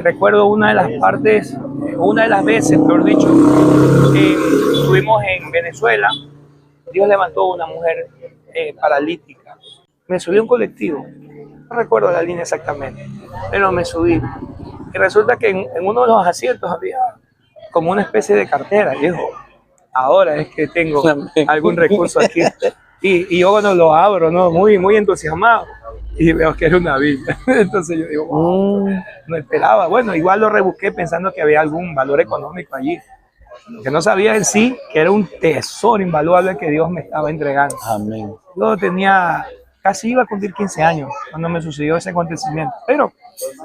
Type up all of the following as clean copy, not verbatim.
Recuerdo una de las partes, una de las veces, mejor dicho, que estuvimos en Venezuela. Dios levantó a una mujer paralítica. Me subí a un colectivo, no recuerdo la línea exactamente, pero me subí. Y resulta que en uno de los asientos había como una especie de cartera. Y dijo, ahora es que tengo algún recurso aquí. Y yo cuando lo abro, ¿no? Muy entusiasmado. Y veo que era una Biblia. Entonces yo digo, wow, no esperaba. Bueno, igual lo rebusqué pensando que había algún valor económico allí. Que no sabía en sí que era un tesoro invaluable que Dios me estaba entregando. Amén. Yo tenía, casi iba a cumplir 15 años cuando me sucedió ese acontecimiento. Pero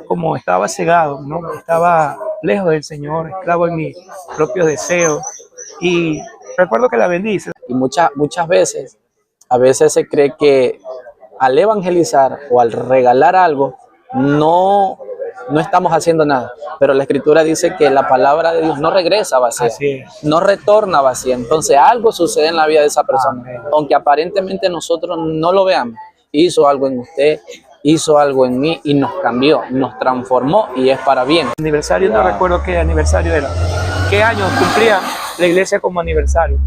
como estaba cegado, ¿no? Estaba lejos del Señor, esclavo en mis propios deseos. Y recuerdo que la bendice. Y muchas veces, a veces se cree que al evangelizar o al regalar algo, no estamos haciendo nada. Pero la Escritura dice que la palabra de Dios no regresa vacía, Así es. no retorna vacía. Entonces algo sucede en la vida de esa persona. Amén. Aunque aparentemente nosotros no lo veamos, hizo algo en usted, hizo algo en mí y nos cambió, nos transformó y es para bien. Aniversario, no recuerdo qué aniversario era. ¿Qué años cumplía la iglesia como aniversario?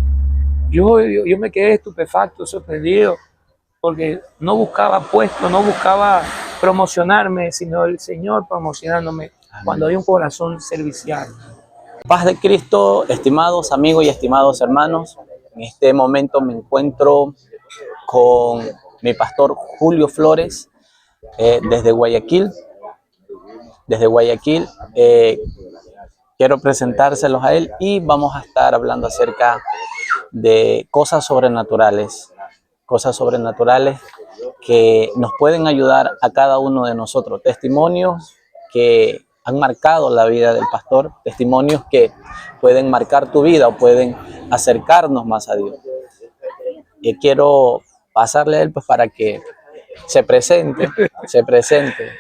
Yo me quedé estupefacto, sorprendido, porque no buscaba puesto, no buscaba promocionarme, sino el Señor promocionándome cuando hay un corazón servicial. Paz de Cristo, estimados amigos y estimados hermanos. En este momento me encuentro con mi pastor Julio Flores desde Guayaquil. Desde Guayaquil quiero presentárselos a él y vamos a estar hablando acerca de cosas sobrenaturales que nos pueden ayudar a cada uno de nosotros. Testimonios que han marcado la vida del pastor, testimonios que pueden marcar tu vida o pueden acercarnos más a Dios. Y quiero pasarle a él pues para que se presente.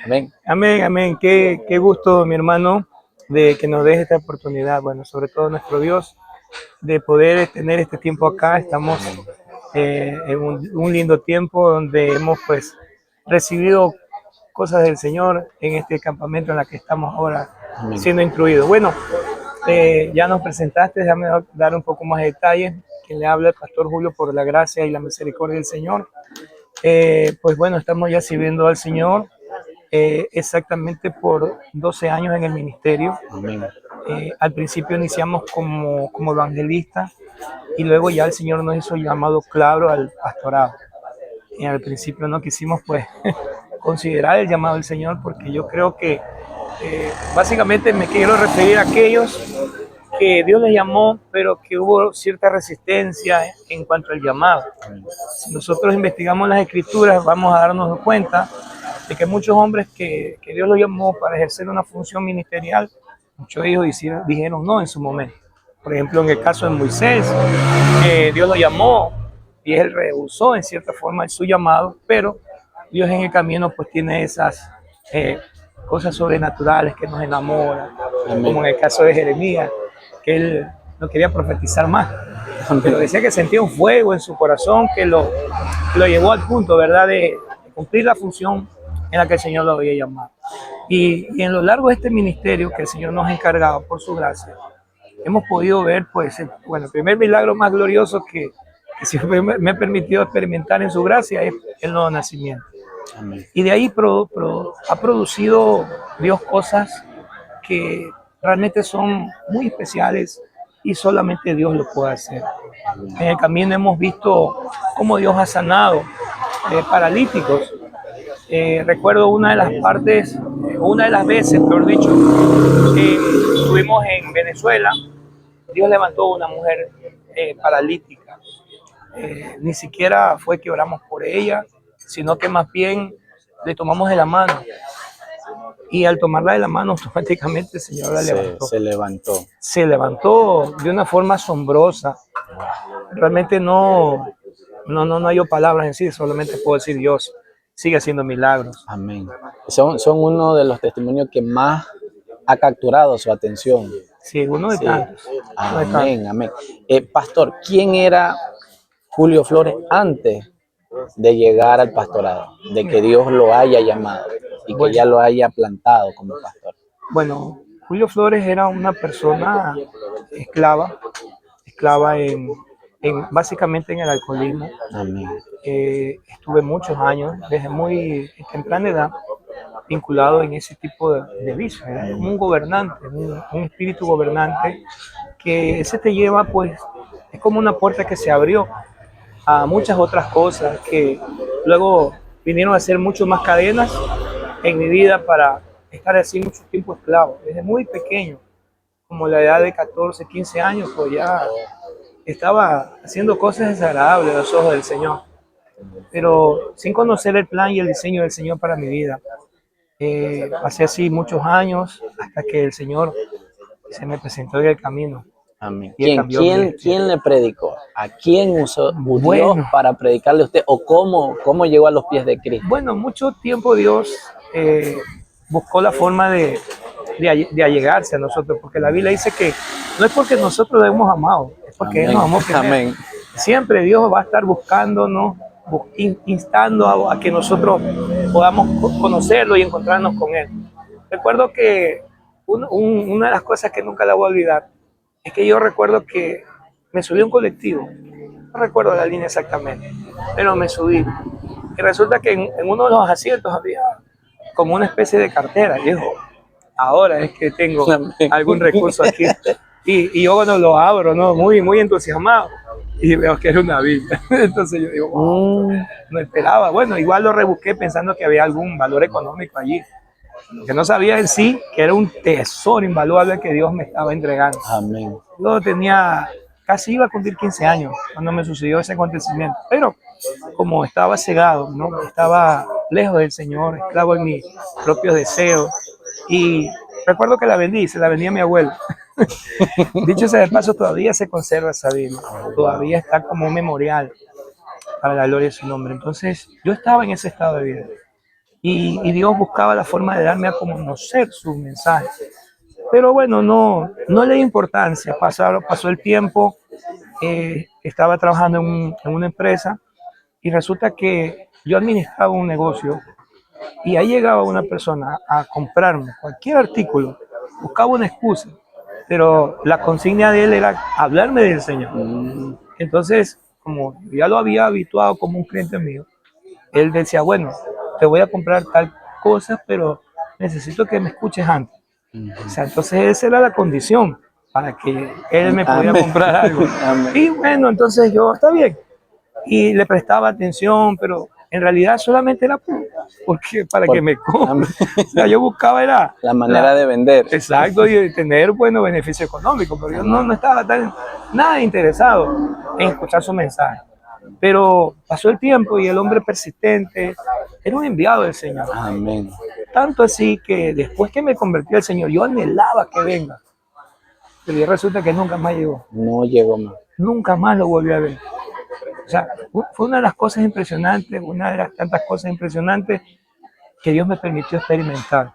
Amén. Amén, amén. Qué gusto, mi hermano, de que nos des esta oportunidad. Bueno, sobre todo nuestro Dios, de poder tener este tiempo acá. Estamos en un lindo tiempo donde hemos pues recibido cosas del Señor en este campamento en la que estamos ahora Amén. siendo incluidos. Bueno, ya nos presentaste, déjame dar un poco más de detalles. Quien le habla el pastor Julio, por la gracia y la misericordia del Señor. Pues bueno, estamos ya sirviendo al Señor exactamente por 12 años en el ministerio. Amén. Al principio iniciamos como evangelistas y luego ya el Señor nos hizo llamado claro al pastorado. Y al principio no quisimos pues considerar el llamado del Señor, porque yo creo que básicamente me quiero referir a aquellos que Dios les llamó, pero que hubo cierta resistencia en cuanto al llamado. Si nosotros investigamos las Escrituras, vamos a darnos cuenta de que muchos hombres que Dios los llamó para ejercer una función ministerial, muchos de ellos dijeron no en su momento. Por ejemplo, en el caso de Moisés, Dios lo llamó y él rehusó en cierta forma su llamado, pero Dios en el camino pues tiene esas cosas sobrenaturales que nos enamoran. Amén. Como en el caso de Jeremías, que él no quería profetizar más, pero decía que sentía un fuego en su corazón que lo llevó al punto, ¿verdad?, de cumplir la función en la que el Señor lo había llamado. Y en lo largo de este ministerio que el Señor nos ha encargado por su gracia, hemos podido ver, pues, bueno, el primer milagro más glorioso que siempre me ha permitido experimentar en su gracia es el nuevo nacimiento. Amén. Y de ahí ha producido Dios cosas que realmente son muy especiales y solamente Dios lo puede hacer. En el camino hemos visto cómo Dios ha sanado paralíticos. Recuerdo una de las partes, una de las veces, mejor dicho, estuvimos en Venezuela. Dios levantó a una mujer paralítica. Ni siquiera fue que oramos por ella, sino que más bien le tomamos de la mano. Y al tomarla de la mano, automáticamente el Señor la levantó. Se levantó de una forma asombrosa. Realmente no hay palabras en sí, solamente puedo decir Dios sigue haciendo milagros. Amén. Son uno de los testimonios que más ha capturado su atención. Sí, uno de tantos. Amén, amén. Pastor, ¿quién era Julio Flores antes de llegar al pastorado? De que Dios lo haya llamado y que ya lo haya plantado como pastor. Bueno, Julio Flores era una persona esclava, esclava básicamente en el alcoholismo. Amén. Estuve muchos años, desde muy temprana edad, vinculado en ese tipo de vicios. Era como un gobernante, un espíritu gobernante que ese te lleva, pues, es como una puerta que se abrió a muchas otras cosas que luego vinieron a ser mucho más cadenas en mi vida para estar así mucho tiempo esclavo. Desde muy pequeño, como la edad de 14, 15 años, pues ya estaba haciendo cosas desagradables a los ojos del Señor, pero sin conocer el plan y el diseño del Señor para mi vida. Pasé así muchos años hasta que el Señor se me presentó en el camino Amén. y Él cambió mi destino. ¿Quién le predicó? ¿A quién usó Dios Bueno, para predicarle a usted? ¿O cómo llegó a los pies de Cristo? bueno, mucho tiempo Dios buscó la forma de allegarse a nosotros, porque la Biblia dice que no es porque nosotros lo hemos amado, es porque Él nos amó primero. Amén. Siempre Dios va a estar buscándonos, instando a que nosotros podamos conocerlo y encontrarnos con Él. Recuerdo que una de las cosas que nunca la voy a olvidar es que yo recuerdo que me subí a un colectivo, no recuerdo la línea exactamente, pero me subí. Y resulta que en uno de los asientos había como una especie de cartera. Y dijo, ahora es que tengo algún recurso aquí. Y yo cuando lo abro, ¿no? Muy entusiasmado. Y veo que era una Biblia. Entonces yo digo, wow, no esperaba. Bueno, igual lo rebusqué pensando que había algún valor económico allí. Que no sabía en sí que era un tesoro invaluable que Dios me estaba entregando. Amén. Yo tenía, casi iba a cumplir 15 años cuando me sucedió ese acontecimiento. Pero como estaba cegado, ¿no? Estaba lejos del Señor, esclavo en mis propios deseos. Y recuerdo que la vendí, se la vendí a mi abuelo. Dicho sea de paso, todavía se conserva esa Biblia, todavía está como un memorial para la gloria de su nombre. Entonces, yo estaba en ese estado de vida y Dios buscaba la forma de darme a conocer su mensaje. Pero bueno, no le di importancia, pasó el tiempo, estaba trabajando en una empresa y resulta que yo administraba un negocio y ahí llegaba una persona a comprarme cualquier artículo, buscaba una excusa, pero la consigna de él era hablarme del Señor. Entonces, como ya lo había habituado como un cliente mío, él decía, bueno, te voy a comprar tal cosa, pero necesito que me escuches antes. O sea, entonces esa era la condición para que él me pudiera comprar algo. Y bueno, entonces yo, está bien. Y le prestaba atención, pero en realidad solamente era para que me compre. O sea, yo buscaba era la manera de vender. Exacto, y de tener buenos beneficios económicos, pero yo no estaba nada interesado en escuchar su mensaje. Pero pasó el tiempo y el hombre persistente era un enviado del Señor. Amén. Tanto así que después que me convertí al Señor, yo anhelaba que venga. Pero resulta que nunca más llegó. No llegó más. Nunca más lo volví a ver. O sea, fue una de las cosas impresionantes, una de las tantas cosas impresionantes que Dios me permitió experimentar.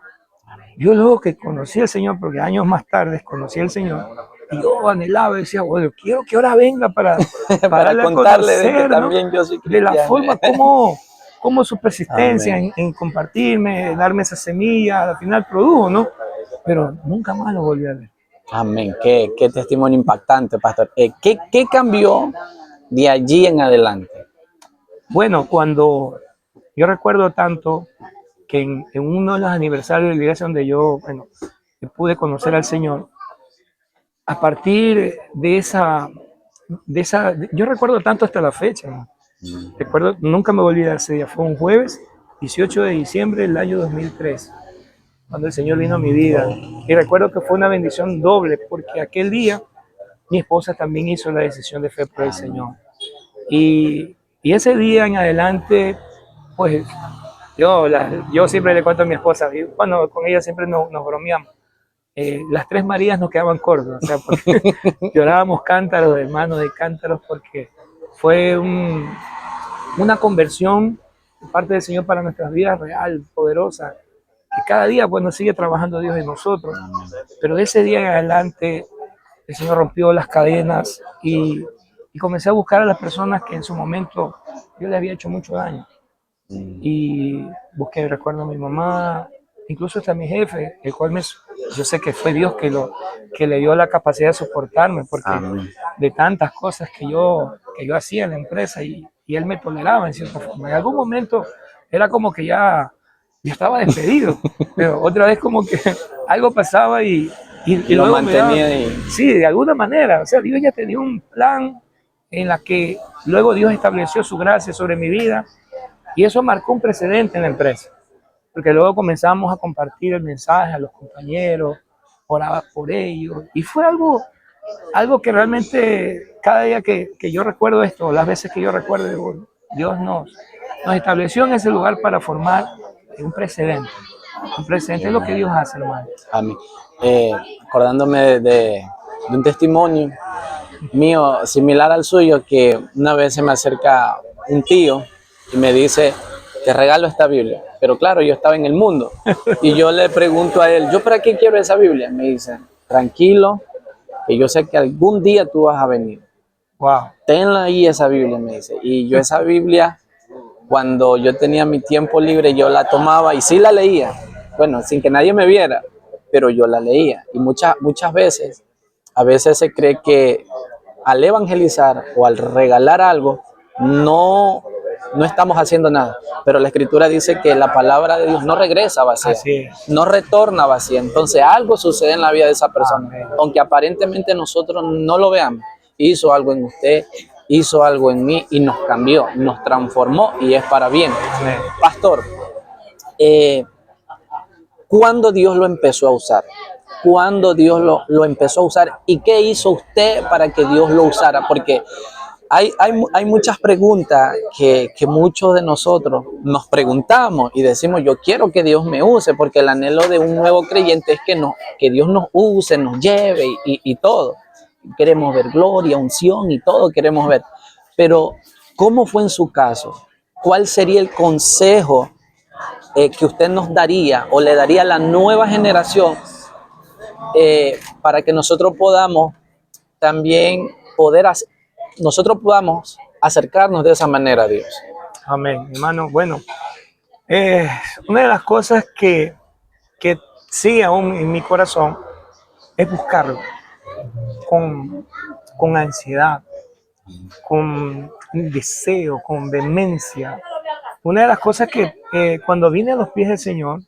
Yo luego que conocí al Señor, porque años más tarde conocí al Señor, y yo anhelaba, decía, bueno, quiero que ahora venga para contarle conocer, de que ¿no? también yo soy cristiano. De la forma como su persistencia en compartirme, darme esa semilla, al final produjo, ¿no? Pero nunca más lo volví a ver. Amén. Qué testimonio impactante, pastor. ¿Qué cambió de allí en adelante? Bueno, cuando yo recuerdo tanto que en uno de los aniversarios de la iglesia donde yo, bueno, pude conocer al Señor, a partir de esa, yo recuerdo tanto hasta la fecha, ¿no? Recuerdo, nunca me volví a ese día, fue un jueves, 18 de diciembre del año 2003, cuando el Señor vino a mi vida. Y recuerdo que fue una bendición doble, porque aquel día mi esposa también hizo la decisión de fe por el Señor. Y ese día en adelante, pues yo siempre le cuento a mi esposa, y bueno, con ella siempre nos bromeamos. Las tres Marías nos quedaban cortos, o sea, porque llorábamos cántaros, hermanos de cántaros, porque fue una conversión de parte del Señor para nuestras vidas real, poderosa, que cada día pues nos sigue trabajando Dios en nosotros. Pero de ese día en adelante el Señor rompió las cadenas y comencé a buscar a las personas que en su momento yo le había hecho mucho daño. Y busqué, recuerdo a mi mamá, incluso hasta mi jefe, el cual yo sé que fue Dios que le dio la capacidad de soportarme, porque Amén. de tantas cosas que yo hacía en la empresa y él me toleraba en cierta forma. En algún momento era como que ya estaba despedido, pero otra vez como que algo pasaba y Lo luego me daba, mantenía ahí. sí, de alguna manera, o sea, Dios ya tenía un plan en la que luego Dios estableció su gracia sobre mi vida y eso marcó un precedente en la empresa, porque luego comenzamos a compartir el mensaje a los compañeros, oraba por ellos y fue algo que realmente cada día que yo recuerdo esto, las veces que yo recuerdo, digo, Dios nos estableció en ese lugar para formar un precedente. Un precedente es lo que Dios hace, hermano. Amén. Acordándome de un testimonio mío similar al suyo, que una vez se me acerca un tío y me dice, te regalo esta Biblia. Pero claro, yo estaba en el mundo y yo le pregunto a él, ¿yo para qué quiero esa Biblia? Me dice, tranquilo, que yo sé que algún día tú vas a venir. Wow. Tenla ahí esa Biblia, me dice. Y yo esa Biblia, cuando yo tenía mi tiempo libre, yo la tomaba y sí la leía. Bueno, sin que nadie me viera, pero yo la leía. Y muchas veces, a veces se cree que al evangelizar o al regalar algo, no estamos haciendo nada. Pero la Escritura dice que la palabra de Dios no regresa vacía, Así es. no retorna vacía. Entonces algo sucede en la vida de esa persona. Amén. Aunque aparentemente nosotros no lo veamos, hizo algo en usted, hizo algo en mí y nos cambió, nos transformó y es para bien. Amén. Pastor, ¿cuándo Dios lo empezó a usar? ¿Cuándo Dios lo empezó a usar? ¿Y qué hizo usted para que Dios lo usara? Porque hay muchas preguntas que muchos de nosotros nos preguntamos y decimos, yo quiero que Dios me use, porque el anhelo de un nuevo creyente es que Dios nos use, nos lleve y todo. Queremos ver gloria, unción y todo queremos ver. Pero, ¿cómo fue en su caso? ¿Cuál sería el consejo que usted nos daría o le daría a la nueva generación para que nosotros podamos también nosotros podamos acercarnos de esa manera a Dios? Amén, hermano. Bueno, una de las cosas que sigue aún en mi corazón es buscarlo con ansiedad, con deseo, con vehemencia. Una de las cosas que cuando vine a los pies del Señor,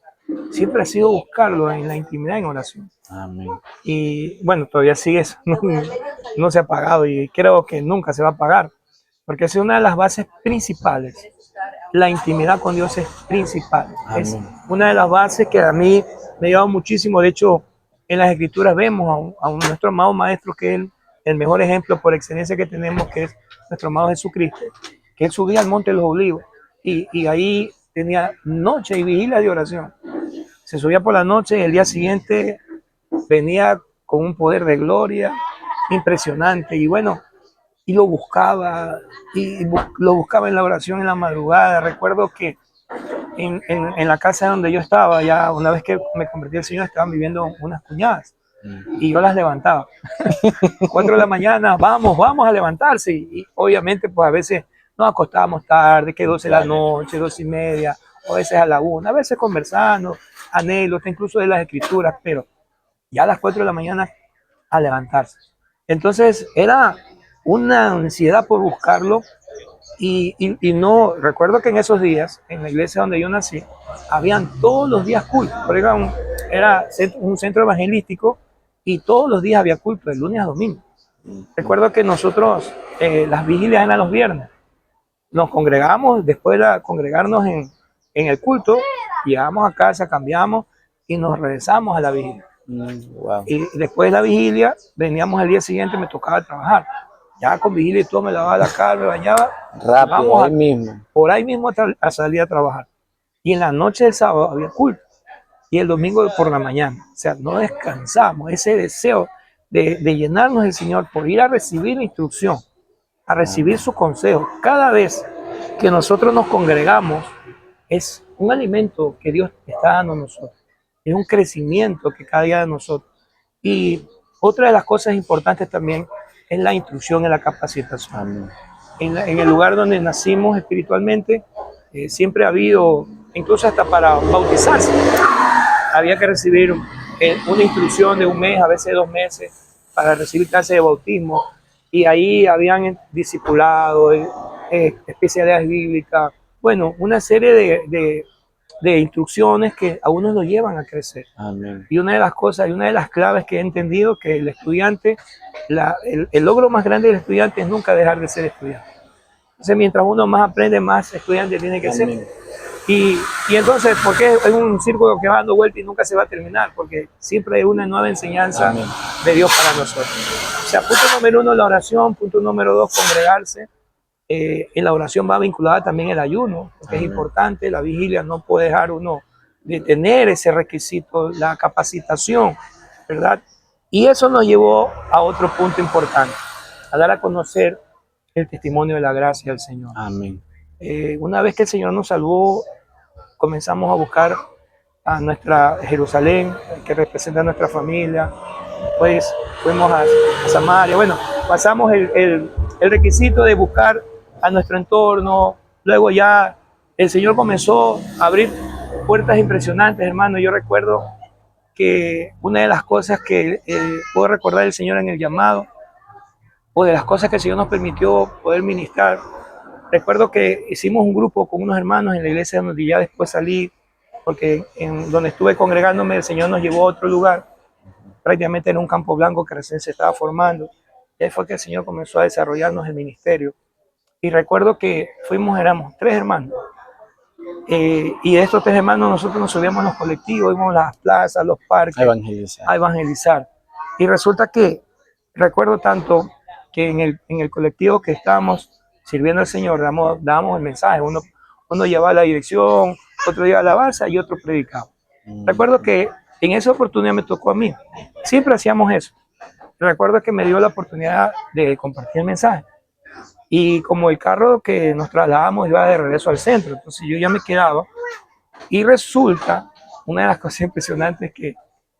siempre ha sido buscarlo en la intimidad, en oración. Amén. Y bueno, todavía sigue eso, no se ha apagado y creo que nunca se va a apagar, porque es una de las bases principales. La intimidad con Dios es principal. Es Amén. una de las bases que a mí me ha llevado muchísimo. De hecho, en las Escrituras vemos a nuestro amado Maestro, que es el mejor ejemplo por excelencia que tenemos, que es nuestro amado Jesucristo, que él subía al Monte de los Olivos y ahí tenía noche y vigilia de oración. Se subía por la noche y el día siguiente venía con un poder de gloria impresionante. Y bueno, y lo buscaba, lo buscaba en la oración en la madrugada. Recuerdo que en la casa donde yo estaba, ya una vez que me convertí al Señor, estaban viviendo unas cuñadas y yo las levantaba. 4 de la mañana, vamos a levantarse. Y obviamente, pues a veces nos acostábamos tarde, que 12 de la noche, 2:30, o a veces a la 1, a veces conversando, anécdotas, incluso de las escrituras, pero ya a las 4 de la mañana a levantarse. Entonces era una ansiedad por buscarlo y no, recuerdo que en esos días, en la iglesia donde yo nací, habían todos los días culto, porque era un centro evangelístico y todos los días había culto, de lunes a domingo. Recuerdo que nosotros, las vigilias eran los viernes, nos congregamos, después de congregarnos en el culto, llegábamos a casa, cambiamos y nos regresamos a la vigilia. Wow. Y después de la vigilia, veníamos al día siguiente, me tocaba trabajar. Ya con vigilia y todo, me lavaba la cara, me bañaba. Rápido, ahí mismo. Por ahí mismo a salir a trabajar. Y en la noche del sábado había culto. Y el domingo por la mañana. O sea, no descansamos. Ese deseo de llenarnos del Señor por ir a recibir la instrucción, a recibir su consejo. Cada vez que nosotros nos congregamos, es un alimento que Dios está dando a nosotros. Es un crecimiento que cada día de nosotros. Y otra de las cosas importantes también es la instrucción y la capacitación. Amén. En el lugar donde nacimos espiritualmente, siempre ha habido, incluso hasta para bautizarse, había que recibir una instrucción de un mes, a veces 2 meses, para recibir clase de bautismo. Y ahí habían discipulado, especialidades bíblicas, bueno, una serie de instrucciones que a uno lo llevan a crecer. Amén. Y una de las cosas, y una de las claves que he entendido que el estudiante, el logro más grande del estudiante es nunca dejar de ser estudiante. Entonces, mientras uno más aprende, más estudiante tiene que ser. Y entonces, ¿por qué es un círculo que va dando vuelta y nunca se va a terminar? Porque siempre hay una nueva enseñanza Amén. de Dios para nosotros. O sea, punto número 1, la oración. Punto número 2, congregarse. En la oración va vinculada también el ayuno, porque es importante. La vigilia no puede dejar uno de tener ese requisito, la capacitación, ¿verdad? Y eso nos llevó a otro punto importante, a dar a conocer el testimonio de la gracia del Señor. Amén. Una vez que el Señor nos salvó, comenzamos a buscar a nuestra Jerusalén, que representa a nuestra familia. Pues fuimos a Samaria. Bueno, pasamos el requisito de buscar a nuestro entorno. Luego ya el Señor comenzó a abrir puertas impresionantes, hermano. Yo recuerdo que una de las cosas que puedo recordar del Señor en el llamado, o de las cosas que el Señor nos permitió poder ministrar, recuerdo que hicimos un grupo con unos hermanos en la iglesia donde ya después salí, porque en donde estuve congregándome el Señor nos llevó a otro lugar, prácticamente en un campo blanco que recién se estaba formando. Y ahí fue que el Señor comenzó a desarrollarnos el ministerio. Y recuerdo que éramos 3 hermanos. Y de estos 3 hermanos nosotros nos subíamos a los colectivos, íbamos a las plazas, a los parques, a evangelizar. Y resulta que recuerdo tanto que en el colectivo que estábamos sirviendo al Señor, dábamos el mensaje. Uno llevaba la dirección, otro llevaba la balsa y otro predicaba. Recuerdo que en esa oportunidad me tocó a mí. Siempre hacíamos eso. Recuerdo que me dio la oportunidad de compartir el mensaje. Y como el carro que nos trasladamos iba de regreso al centro, entonces yo ya me quedaba. Y resulta, una de las cosas impresionantes que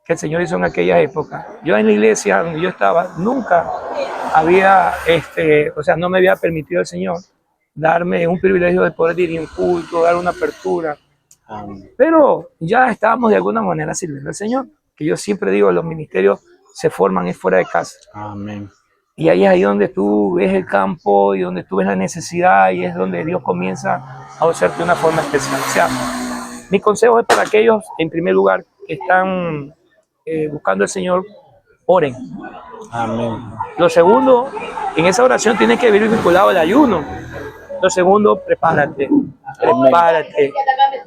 el Señor hizo en aquella época, yo en la iglesia donde yo estaba, nunca había, o sea, no me había permitido el Señor darme un privilegio de poder dirigir un culto, dar una apertura. Pero ya estábamos de alguna manera sirviendo al Señor, que yo siempre digo, los ministerios se forman es fuera de casa. Amén. Y ahí es ahí donde tú ves el campo y donde tú ves la necesidad y es donde Dios comienza a usarte de una forma especial. O sea, mi consejo es para aquellos, en primer lugar, que están buscando al Señor, oren. Amén. Lo segundo, en esa oración tiene que vivir vinculado al ayuno. Lo segundo, prepárate.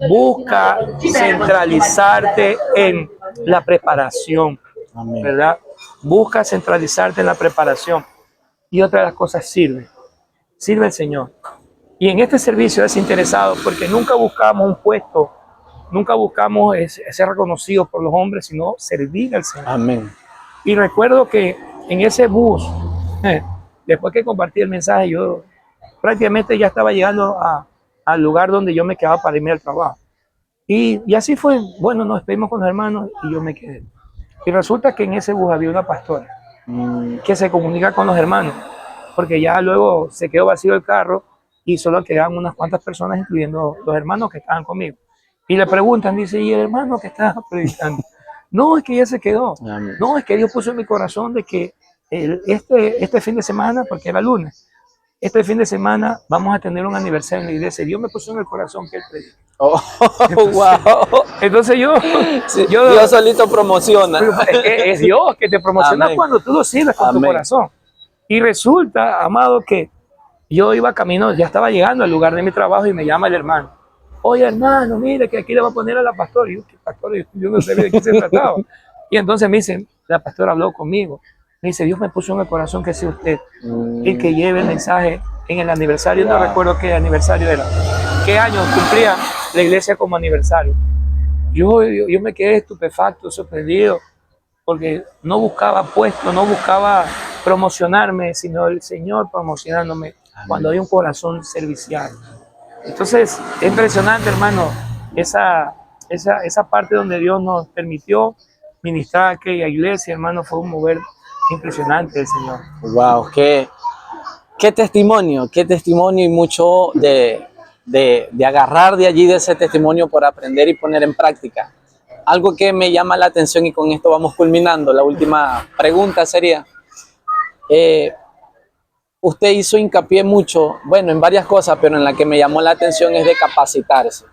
Busca centralizarte en la preparación. Amén. ¿Verdad? Busca centralizarte en la preparación. Y otra de las cosas, sirve al Señor. Y en este servicio es interesado porque nunca buscamos un puesto, nunca buscamos ser reconocidos por los hombres, sino servir al Señor. Amén. Y recuerdo que en ese bus, después que compartí el mensaje, yo prácticamente ya estaba llegando al lugar donde yo me quedaba para irme al trabajo. Y así fue. Bueno, nos despedimos con los hermanos y yo me quedé. Y resulta que en ese bus había una pastora que se comunica con los hermanos, porque ya luego se quedó vacío el carro y solo quedaban unas cuantas personas, incluyendo los hermanos que estaban conmigo. Y le preguntan, dice, ¿y el hermano que estaba predicando? No, es que ya se quedó. Amén. No, es que Dios puso en mi corazón de que este fin de semana, porque era lunes, este fin de semana vamos a tener un aniversario en la iglesia. Y Dios me puso en el corazón que él predica. Oh, entonces, wow. Entonces Sí, Dios solito promociona. Es Dios que te promociona. Amén. Cuando tú lo sirves con tu corazón. Y resulta, amado, que yo iba camino, ya estaba llegando al lugar de mi trabajo y me llama el hermano. Oye, hermano, mire que aquí le va a poner a la pastora. Y yo, ¿qué pastora? Yo no sabía de qué se trataba. Y entonces me dice, la pastora habló conmigo. Me dice, Dios me puso en el corazón que sea usted el que lleve el mensaje en el aniversario. No recuerdo qué aniversario era. ¿Qué año cumplía la iglesia como aniversario? Yo me quedé estupefacto, sorprendido, porque no buscaba puesto, no buscaba promocionarme, sino el Señor promocionándome. Amén. Cuando hay un corazón servicial. Entonces, es impresionante, hermano, esa parte donde Dios nos permitió ministrar a aquella iglesia, hermano, fue un mover impresionante del Señor. Wow, qué testimonio y mucho de agarrar de allí de ese testimonio por aprender y poner en práctica. algo que me llama la atención y con esto vamos culminando. La última pregunta sería, usted hizo hincapié mucho, bueno, en varias cosas, pero en la que me llamó la atención es de capacitarse.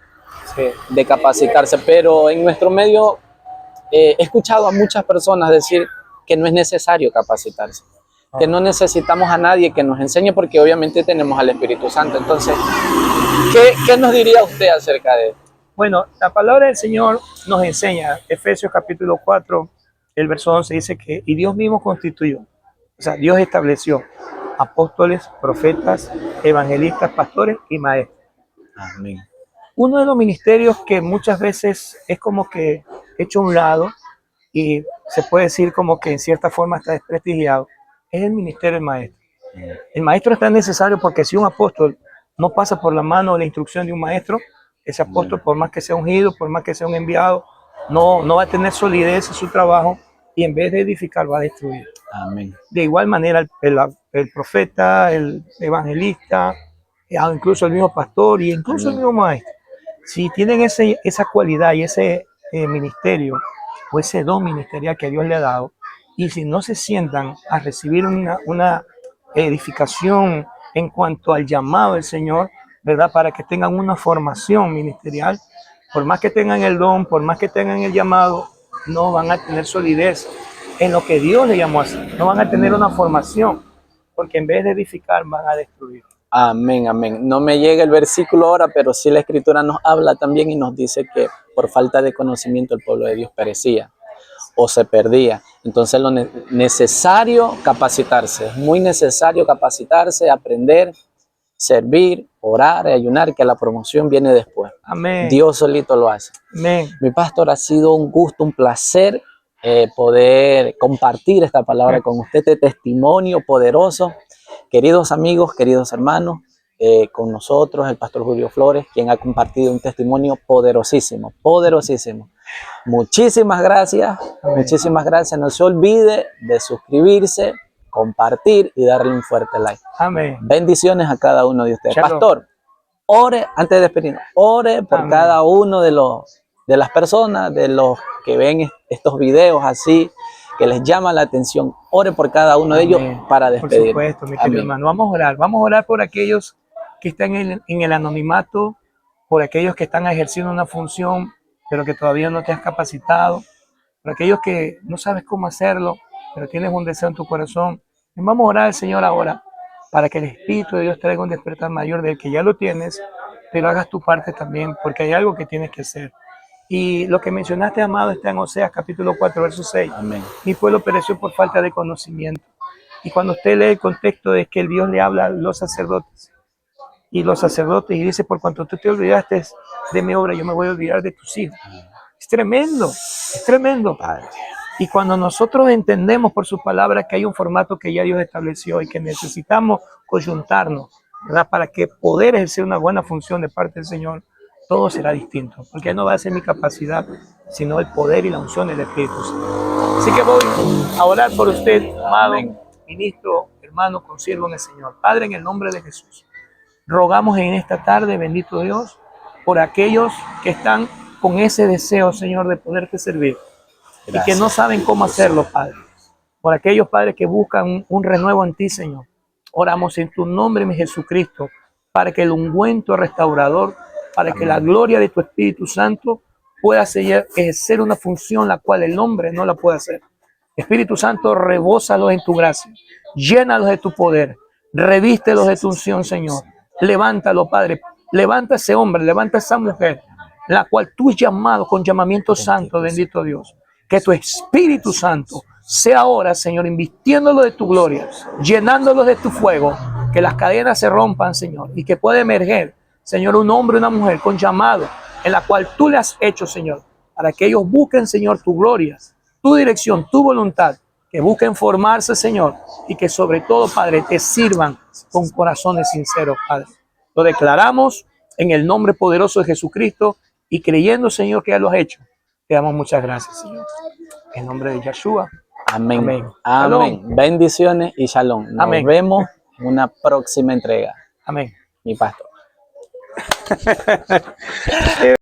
Sí. De capacitarse, pero en nuestro medio he escuchado a muchas personas decir que no es necesario capacitarse, que no necesitamos a nadie que nos enseñe porque obviamente tenemos al Espíritu Santo. Entonces, ¿qué nos diría usted acerca de esto? Bueno, la palabra del Señor nos enseña, Efesios capítulo 4, el verso 11 dice que, y Dios mismo constituyó, o sea, Dios estableció apóstoles, profetas, evangelistas, pastores y maestros. Amén. Uno de los ministerios que muchas veces es como que hecho a un lado y se puede decir como que en cierta forma está desprestigiado, es el ministerio del maestro. El maestro es tan necesario porque si un apóstol no pasa por la mano o la instrucción de un maestro, ese apóstol, por más que sea ungido, por más que sea un enviado, no va a tener solidez en su trabajo y en vez de edificar va a destruir. Amén. De igual manera el profeta, el evangelista, incluso el mismo pastor y incluso el mismo maestro, si tienen esa cualidad y ese ministerio o ese don ministerial que Dios le ha dado, y si no se sientan a recibir una edificación en cuanto al llamado del Señor, ¿verdad? Para que tengan una formación ministerial, por más que tengan el don, por más que tengan el llamado, no van a tener solidez en lo que Dios le llamó a hacer, no van a tener una formación, porque en vez de edificar van a destruir. Amén, amén. No me llega el versículo ahora, pero sí la Escritura nos habla también y nos dice que por falta de conocimiento el pueblo de Dios perecía o se perdía. Entonces lo necesario capacitarse, es muy necesario capacitarse, aprender, servir, orar, ayunar, que la promoción viene después. Amén. Dios solito lo hace. Amén. Mi pastor, ha sido un gusto, un placer poder compartir esta palabra con usted, este testimonio poderoso. Queridos amigos, queridos hermanos, con nosotros el pastor Julio Flores, quien ha compartido un testimonio poderosísimo, poderosísimo. Muchísimas gracias, muchísimas gracias. No se olvide de suscribirse, compartir y darle un fuerte like. Amén. Bendiciones a cada uno de ustedes. Shalom. Pastor, ore, antes de despedirnos, ore por Amén. cada uno de las personas, de los que ven estos videos así, que les llama la atención. Ore por cada uno de ellos para despedir. Por supuesto, mi querido hermano. Vamos a orar por aquellos que están en el anonimato, por aquellos que están ejerciendo una función, pero que todavía no te has capacitado, por aquellos que no sabes cómo hacerlo, pero tienes un deseo en tu corazón. Y vamos a orar al Señor ahora para que el Espíritu de Dios traiga un despertar mayor del que ya lo tienes, pero hagas tu parte también, porque hay algo que tienes que hacer. Y lo que mencionaste, amado, está en Oseas capítulo 4, verso 6. Amén. Mi pueblo pereció por falta de conocimiento. Y cuando usted lee el contexto es que el Dios le habla a los sacerdotes. Y los sacerdotes, y dice, por cuanto tú te olvidaste de mi obra, yo me voy a olvidar de tus hijos. Es tremendo, es tremendo. Padre. Y cuando nosotros entendemos por su palabra que hay un formato que ya Dios estableció y que necesitamos coyuntarnos, ¿verdad? Para que poder ejercer una buena función de parte del Señor, todo será distinto, porque no va a ser mi capacidad, sino el poder y la unción del Espíritu Santo. Así que voy a orar por usted, amado ministro, hermano, consiervo en el Señor. Padre, en el nombre de Jesús, rogamos en esta tarde, bendito Dios, por aquellos que están con ese deseo, Señor, de poderte servir. Gracias. Y que no saben cómo hacerlo, Padre. Por aquellos, Padre, que buscan un renuevo en ti, Señor. Oramos en tu nombre, mi Jesucristo, para que el ungüento restaurador, para que la gloria de tu Espíritu Santo pueda ejercer una función la cual el hombre no la puede hacer. Espíritu Santo, rebósalos en tu gracia, llénalos de tu poder, revístelos de tu unción, Señor. Levántalo, Padre, levanta ese hombre, levanta esa mujer, la cual tú has llamado con llamamiento santo, bendito Dios. Que tu Espíritu Santo sea ahora, Señor, invistiéndolo de tu gloria, llenándolo de tu fuego, que las cadenas se rompan, Señor, y que pueda emerger, Señor, un hombre y una mujer con llamado, en la cual tú le has hecho, Señor, para que ellos busquen, Señor, tu gloria, tu dirección, tu voluntad, que busquen formarse, Señor, y que sobre todo, Padre, te sirvan con corazones sinceros, Padre. Lo declaramos en el nombre poderoso de Jesucristo y creyendo, Señor, que ya lo has hecho. Te damos muchas gracias, Señor. En nombre de Yeshua. Amén. Amén. Amén. Bendiciones y shalom. Nos Amén. vemos en una próxima entrega. Amén. Mi pastor.